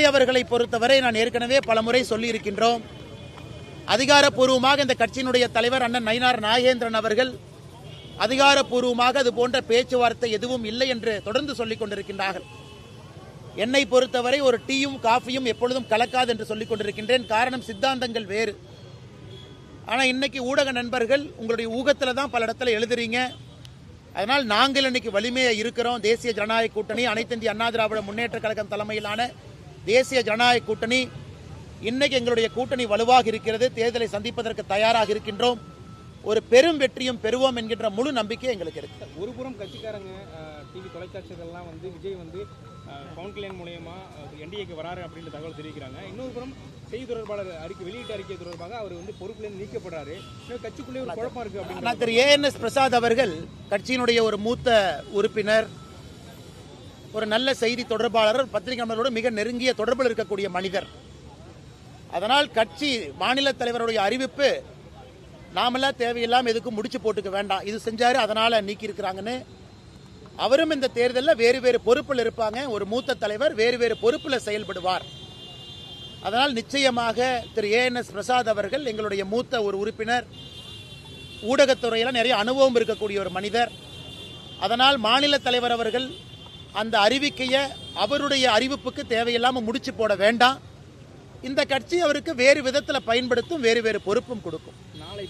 விஜய் அவர்களை பொறுத்தவரை நான் ஏற்கனவே பலமுறை சொல்லி இருக்கின்றோம். அதிகாரப்பூர்வமாக இந்த கட்சியினுடைய தலைவர் அண்ணன் நயினார் நாகேந்திரன் அவர்கள் அதிகாரப்பூர்வமாக அது போன்ற பேச்சுவார்த்தை எதுவும் இல்லை என்று தொடர்ந்து சொல்லிக் கொண்டிருக்கின்றார்கள். என்னை பொறுத்தவரை ஒரு டீயும் காஃபியும் எப்பொழுதும் கலக்காது என்று சொல்லிக் கொண்டிருக்கின்றேன். காரணம், சித்தாந்தங்கள் வேறு. ஆனால் இன்னைக்கு ஊடக நண்பர்கள் உங்களுடைய ஊகத்தில் தான் பல இடத்துல எழுதுறீங்க. அதனால் நாங்கள் இன்னைக்கு வலிமையாக இருக்கிறோம். தேசிய ஜனநாயக கூட்டணி, அனைத்து இந்திய அண்ணா திராவிட முன்னேற்ற கழகம் தலைமையிலான தேசிய ஜனநாயக கூட்டணி, இன்னைக்கு எங்களுடைய கூட்டணி வலுவாக இருக்கிறது. தேர்தலை சந்திப்பதற்கு தயாராக இருக்கின்றோம். ஒரு பெரும் வெற்றியும் பெறுவோம் என்கின்ற முழு நம்பிக்கை எங்களுக்கு இருக்கு. ஒருபுறம் கட்சிக்காரங்க டிவி தொலைக்காட்சிகள்லாம் விஜய் பவன் கல்யாண் மூலமா என்டிஏக்கு வராரு அப்படின்ற தகவல் தெரிவிக்கிறாங்க. இன்னொரு புறம் செய்தி தொடர்பாளர் வெளியிட்ட அறிக்கை தொடர்பாக அவர் பொறுப்புலேருந்து நீக்கப்படுறாரு. கட்சிக்குள்ளே ஒரு குழப்பம் இருக்கு அப்படின்னு திரு ANS பிரசாத் அவர்கள் கட்சியினுடைய ஒரு மூத்த உறுப்பினர், ஒரு நல்ல செய்தி தொடர்பாளர், பத்திரிகையாளர்களோடு மிக நெருங்கிய தொடர்பில் இருக்கக்கூடிய மனிதர். அதனால் கட்சி மாநில தலைவருடைய அறிவிப்பு நாமெல்லாம் தேவையில்லாம எதுக்கும் முடிச்சு போட்டுக்க வேண்டாம், இது செஞ்சாரு அதனால நீக்கி இருக்கிறாங்கன்னு. அவரும் இந்த தேர்தலில் வேறு வேறு பொறுப்பில் இருப்பாங்க. ஒரு மூத்த தலைவர் வேறு வேறு பொறுப்பில் செயல்படுவார். அதனால் நிச்சயமாக திரு ANS பிரசாத் அவர்கள் எங்களுடைய மூத்த ஒரு உறுப்பினர், ஊடகத்துறையில் நிறைய அனுபவம் இருக்கக்கூடிய ஒரு மனிதர். அதனால் மாநில தலைவர் அவர்கள் அந்த அறிவிக்கையை அவருடைய அறிவிப்புக்கு தேவையில்லாமல் முடிச்சு போட வேண்டாம். இந்த கட்சி அவருக்கு வேறு விதத்தில் பயன்படுத்தும், வேறு வேறு பொறுப்பும் கொடுக்கும். நாளை